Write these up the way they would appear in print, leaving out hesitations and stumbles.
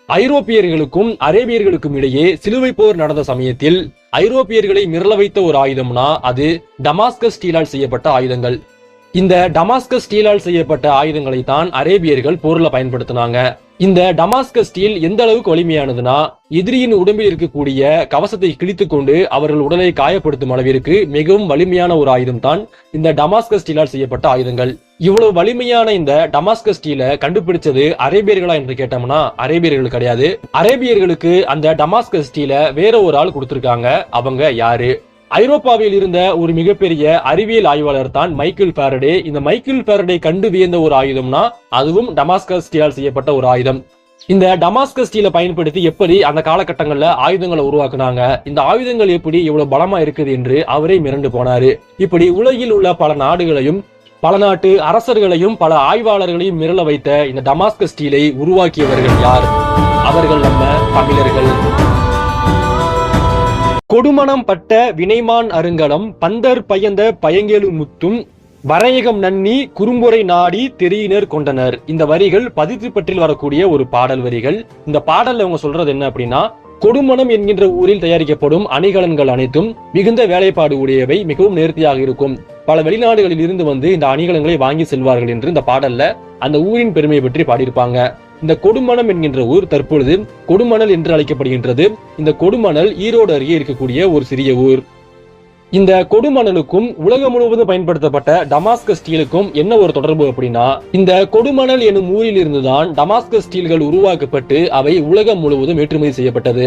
ஐரோப்பியர்களுக்கும் அரேபியர்களுக்கும் இடையே சிலுவை போர் நடந்த சமயத்தில் ஐரோப்பியர்களை மிரள வைத்த ஒரு ஆயுதம்னா அது டமாஸ்கஸ் ஸ்டீலால் செய்யப்பட்ட ஆயுதங்கள். இந்த டமாஸ்கஸ் ஸ்டீலால் செய்யப்பட்ட ஆயுதங்களை தான் அரேபியர்கள் போர்ல பயன்படுத்தினாங்க. இந்த டமாஸ்கஸ் ஸ்டீல் எந்த அளவுக்கு வலிமையானதுன்னா எதிரியின் உடம்பில் இருக்கக்கூடிய கவசத்தை கிழித்துக் கொண்டு அவர்கள் உடலை காயப்படுத்தும் அளவிற்கு மிகவும் வலிமையான ஒரு ஆயுதம் தான் இந்த டமாஸ்கஸ் ஸ்டீலால் செய்யப்பட்ட ஆயுதங்கள். இவ்வளவு வலிமையான இந்த டமாஸ்கஸ் ஸ்டீலை கண்டுபிடிச்சது அரேபியர்களா என்று கேட்டோம்னா அரேபியர்கள் கிடையாது. அரேபியர்களுக்கு அந்த டமாஸ்கஸ் ஸ்டீலை வேற ஒரு ஆள் கொடுத்திருக்காங்க. அவங்க யாரு? ஐரோப்பாவில் இருந்த ஒரு மிகப்பெரிய அறிவியல் ஆய்வாளர் தான் மைக்கேல் ஃபாரடே. இந்த மைக்கேல் ஃபாரடே கண்டு வியந்த ஒரு ஆயுதம்னா அதுவும் டமாஸ்கஸ் ஸ்டீலால் செய்யப்பட்ட ஒரு ஆயுதம். இந்த டமாஸ்கஸ் ஸ்டீலை பயன்படுத்தி எப்படி அந்த காலகட்டங்கள்ல ஆயுதங்களை உருவாக்குனாங்க, இந்த ஆயுதங்கள் எப்படி இவ்வளவு பலமா இருக்குது என்று அவரே மிரண்டு போனாரு. இப்படி உலகில் உள்ள பல நாடுகளையும் பல நாட்டு அரசர்களையும் பல ஆய்வாளர்களையும் மிரள வைத்த இந்த டமாஸ்கஸ் ஸ்டீலை உருவாக்கியவர்கள் யார்? அவர்கள் நம்ம தமிழர்கள். கொடுமணம் பட்ட வினைமான் அருங்கலம் பந்தர் பயந்த பயங்கேலு முத்தும் வரையகம் நன்னி குறும்புரை நாடி தெரியினர் கொண்டனர். இந்த வரிகள் பதிற்று பற்றில் வரக்கூடிய ஒரு பாடல் வரிகள். இந்த பாடல்ல அவங்க சொல்றது என்ன அப்படின்னா, கொடுமணம் என்கின்ற ஊரில் தயாரிக்கப்படும் அணிகலன்கள் அனைத்தும் மிகுந்த வேலைப்பாடு உடையவை, மிகவும் நேர்த்தியாக இருக்கும். பல வெளிநாடுகளில் இருந்து வந்து இந்த அணிகலன்களை வாங்கி செல்வார்கள் என்று இந்த பாடல்ல அந்த ஊரின் பெருமையை பற்றி பாடியிருப்பாங்க. இந்த கொடுமணம் என்கின்ற ஊர் தற்பொழுது கொடுமணல் என்று அழைக்கப்படுகின்றது. இந்த கொடுமணல் ஈரோடு அருகே இருக்கக்கூடிய ஒரு சிறிய ஊர். இந்த கொடுமணலுக்கும் உலகம் முழுவதும் பயன்படுத்தப்பட்ட டமாஸ்கஸ் ஸ்டீலுக்கும் என்ன ஒரு தொடர்பு அப்படின்னா, இந்த கொடுமணல் எனும் ஊரில் இருந்துதான் டமாஸ்கஸ் ஸ்டீல்கள் உருவாக்கப்பட்டு அவை உலகம் முழுவதும் ஏற்றுமதி செய்யப்பட்டது.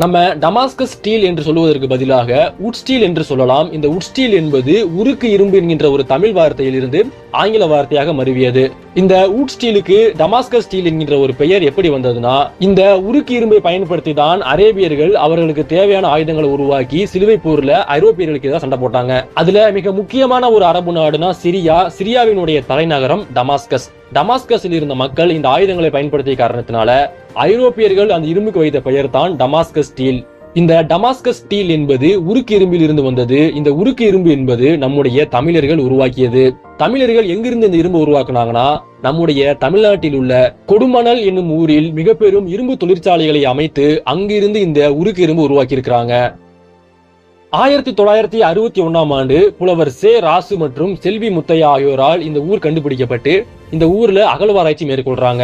நம்ம டமாஸ்கஸ் ஸ்டீல் என்று சொல்வதற்கு பதிலாக உட் ஸ்டீல் என்று சொல்லலாம். இந்த உட் ஸ்டீல் என்பது உருக்கு இரும்பு என்கின்ற ஒரு தமிழ் வார்த்தையில் இருந்து ஆங்கில வார்த்தையாக மருவியது. இந்த உட் ஸ்டீலுக்கு டமாஸ்கஸ் ஸ்டீல் என்கின்ற ஒரு பெயர் எப்படி வந்ததுன்னா, இந்த உருக்கு இரும்பை பயன்படுத்தி தான் அரேபியர்கள் அவர்களுக்கு தேவையான ஆயுதங்களை உருவாக்கி சிலுவை போர்ல ஐரோப்பியர்களுக்கு எதிராக சண்டை போட்டாங்க. அதுல மிக முக்கியமான ஒரு அரபு நாடுனா சிரியா. சிரியாவினுடைய தலைநகரம் டமாஸ்கஸ். டமாஸ்கஸில் இருந்த மக்கள் இந்த ஆயுதங்களை பயன்படுத்திய காரணத்தினால ஐரோப்பியர்கள் அந்த இரும்புக்கு வைத்த பெயர் தான் டமாஸ்கஸ் ஸ்டீல். இந்த டமாஸ்கஸ் ஸ்டீல் என்பது உருக்கு இரும்பில் இருந்து வந்தது. இந்த உருக்கு இரும்பு என்பது நம்முடைய தமிழர்கள் உருவாக்கியது. தமிழர்கள் எங்கிருந்து இந்த இரும்பு உருவாக்குனாங்கன்னா, நம்முடைய தமிழ்நாட்டில் உள்ள கொடுமணல் என்னும் ஊரில் மிக பெரும் இரும்பு தொழிற்சாலைகளை அமைத்து அங்கிருந்து இந்த உருக்கு இரும்பு உருவாக்கி இருக்கிறாங்க. 1961ஆம் ஆண்டு புலவர் சே ராசு மற்றும் செல்வி முத்தையா ஆகியோரால் இந்த ஊர் கண்டுபிடிக்கப்பட்டு இந்த ஊர்ல அகழ்வாராய்ச்சி மேற்கொள்றாங்க.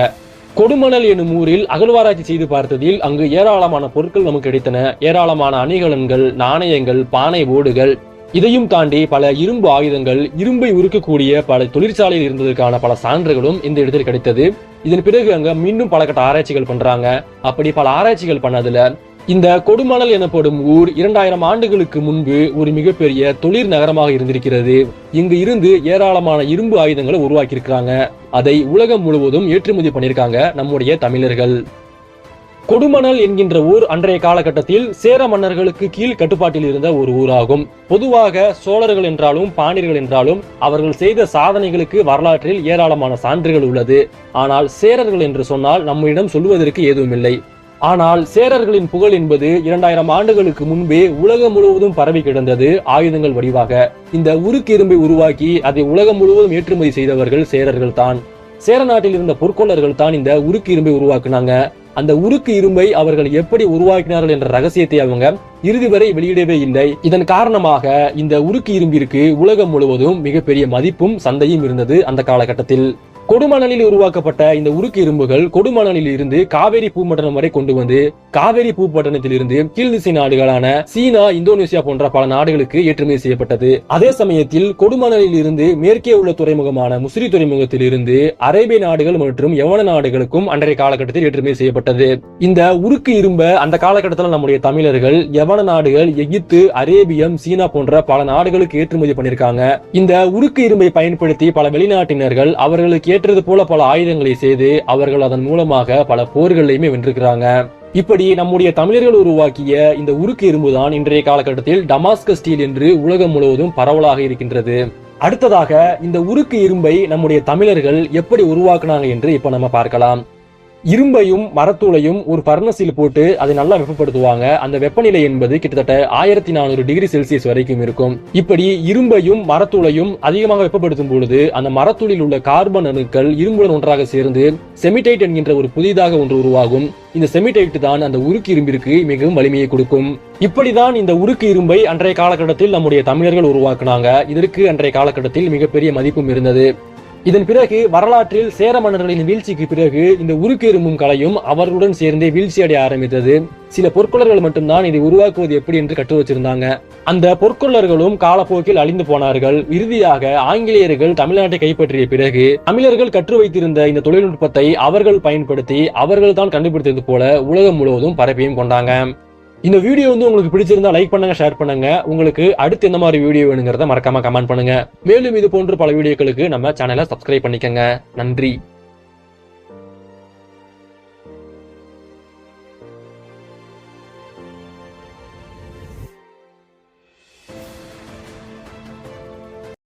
கொடுமணல் எனும் ஊரில் அகழ்வாராய்ச்சி செய்து பார்த்ததில் அங்கு ஏராளமான பொருட்கள் நமக்கு கிடைத்தன. ஏராளமான அணிகலன்கள், நாணயங்கள், பானை ஓடுகள், இதையும் தாண்டி பல இரும்பு ஆயுதங்கள், இரும்பை உருக்கக்கூடிய பல தொழிற்சாலையில் இருந்ததற்கான பல சான்றுகளும் இந்த இடத்தில் கிடைத்தது. இதன் பிறகு அங்க மீண்டும் பல கட்ட ஆராய்ச்சிகள் பண்றாங்க. அப்படி பல ஆராய்ச்சிகள் பண்ணதுல இந்த கொடுமணல் எனப்படும் ஊர் 2000 ஆண்டுகளுக்கு முன்பு ஒரு மிகப்பெரிய தொழில் நகரமாக இருந்திருக்கிறது. இங்கு இருந்து ஏராளமான இரும்பு ஆயுதங்களை உருவாக்கி இருக்கிறாங்க. அதை உலகம் முழுவதும் ஏற்றுமதி பண்ணியிருக்காங்க நம்முடைய தமிழர்கள். கொடுமணல் என்கின்ற ஊர் அன்றைய காலகட்டத்தில் சேர மன்னர்களுக்கு கீழ் கட்டுப்பாட்டில் இருந்த ஒரு ஊராகும். பொதுவாக சோழர்கள் என்றாலும் பாண்டியர்கள் என்றாலும் அவர்கள் செய்த சாதனைகளுக்கு வரலாற்றில் ஏராளமான சான்றுகள் உள்ளது. ஆனால் சேரர்கள் என்று சொன்னால் நம்மிடம் சொல்வதற்கு எதுவும் இல்லை. ஆனால் சேரர்களின் புகழ் என்பது 2000 ஆண்டுகளுக்கு முன்பே உலகம் முழுவதும் பரவி கிடந்தது ஆயுதங்கள் வடிவாக. இந்த உருக்கு இரும்பை உருவாக்கி அதை உலகம் முழுவதும் ஏற்றுமதி செய்தவர்கள் சேரர்கள் தான். சேர நாட்டில் இருந்த பொற்கொள்ளர்கள் தான் இந்த உருக்கு இரும்பை உருவாக்குனாங்க. அந்த உருக்கு இரும்பை அவர்கள் எப்படி உருவாக்கினார்கள் என்ற ரகசியத்தை அவங்க இறுதி வரை வெளியிடவே இல்லை. இதன் காரணமாக இந்த உருக்கு இரும்பிற்கு உலகம் முழுவதும் மிகப்பெரிய மதிப்பும் சந்தையும் இருந்தது அந்த காலகட்டத்தில். கொடுமணலில் உருவாக்கப்பட்ட இந்த உருக்கு இரும்புகள் கொடுமணலில் இருந்து காவேரி பூப்பட்டணம் வரை கொண்டு வந்து காவேரி பூப்பட்டணத்தில் இருந்து கீழ் திசை நாடுகளான சீனா, இந்தோனேசியா போன்ற பல நாடுகளுக்கு ஏற்றுமதி செய்யப்பட்டது. அதே சமயத்தில் கொடுமணலில் இருந்து மேற்கே உள்ள துறைமுகமான முசிறி துறைமுகத்தில் இருந்து அரேபிய நாடுகள் மற்றும் யவன நாடுகளுக்கும் அன்றைய காலகட்டத்தில் ஏற்றுமதி செய்யப்பட்டது. இந்த உருக்கு இரும்பை அந்த காலகட்டத்தில் நம்முடைய தமிழர்கள் யவன நாடுகள், எகிப்து, அரேபியம், சீனா போன்ற பல நாடுகளுக்கு ஏற்றுமதி பண்ணிருக்காங்க. இந்த உருக்கு இரும்பை பயன்படுத்தி பல வெளிநாட்டினர்கள் அவர்களுக்கு ஏற்றது போல பல ஆயுதங்களை செய்து அவர்கள் அதன் மூலமாக பல போர்களையுமே வென்றிருக்கிறாங்க. இப்படி நம்முடைய தமிழர்கள் உருவாக்கிய இந்த உருக்கு இரும்புதான் இன்றைய காலகட்டத்தில் டமாஸ்கஸ் ஸ்டீல் என்று உலகம் முழுவதும் பரவலாக இருக்கின்றது. அடுத்ததாக இந்த உருக்கு இரும்பை நம்முடைய தமிழர்கள் எப்படி உருவாக்குனாங்க என்று இப்ப நம்ம பார்க்கலாம். இரும்பையும் மரத்தூளையும் ஒரு பர்னஸில் போட்டு அதை நல்லா வெப்பப்படுத்துவாங்க. அந்த வெப்பநிலை என்பது கிட்டத்தட்ட 1400 டிகிரி செல்சியஸ் வரைக்கும் இருக்கும். இப்படி இரும்பையும் மரத்தூளையும் அதிகமாக வெப்பப்படுத்தும் பொழுது அந்த மரத்தூளில் உள்ள கார்பன் அணுக்கள் இரும்புடன் ஒன்றாக சேர்ந்து செமிடைட் என்கின்ற ஒரு புதிதாக ஒன்று உருவாகும். இந்த செமிடைட் தான் அந்த உருக்கு இரும்பிற்கு மிகவும் வலிமையை கொடுக்கும். இப்படிதான் இந்த உருக்கு இரும்பை அன்றைய காலகட்டத்தில் நம்முடைய தமிழர்கள் உருவாக்குனாங்க. இதற்கு அன்றைய காலகட்டத்தில் மிகப்பெரிய மதிப்பும் இருந்தது. இதன் பிறகு வரலாற்றில் சேர மன்னர்களின் வீழ்ச்சிக்கு பிறகு இந்த உருக்கு இரும்பும் கலையும் அவர்களுடன் சேர்ந்தே வீழ்ச்சி அடைய ஆரம்பித்தது. சில பொற்கொள்ளர்கள் மட்டும்தான் இதை உருவாக்குவது எப்படி என்று கற்று வச்சிருந்தாங்க. அந்த பொற்கொள்ளர்களும் காலப்போக்கில் அழிந்து போனார்கள். இறுதியாக ஆங்கிலேயர்கள் தமிழ்நாட்டை கைப்பற்றிய பிறகு தமிழர்கள் கற்று வைத்திருந்த இந்த தொழில்நுட்பத்தை அவர்கள் பயன்படுத்தி அவர்கள் தான் கண்டுபிடித்தது போல உலகம் முழுவதும் பரப்பியும் கொண்டாங்க. இந்த வீடியோ உங்களுக்கு பிடிச்சிருந்தா லைக் பண்ணுங்க, ஷேர் பண்ணுங்க. உங்களுக்கு அடுத்து எந்த மாதிரி வீடியோ வேணுங்கிறத மறக்காம கமெண்ட் பண்ணுங்க. மேலும் இது போன்ற பல வீடியோக்களுக்கு நம்ம சேனலை சப்ஸ்கிரைப் பண்ணிக்கங்க. நன்றி.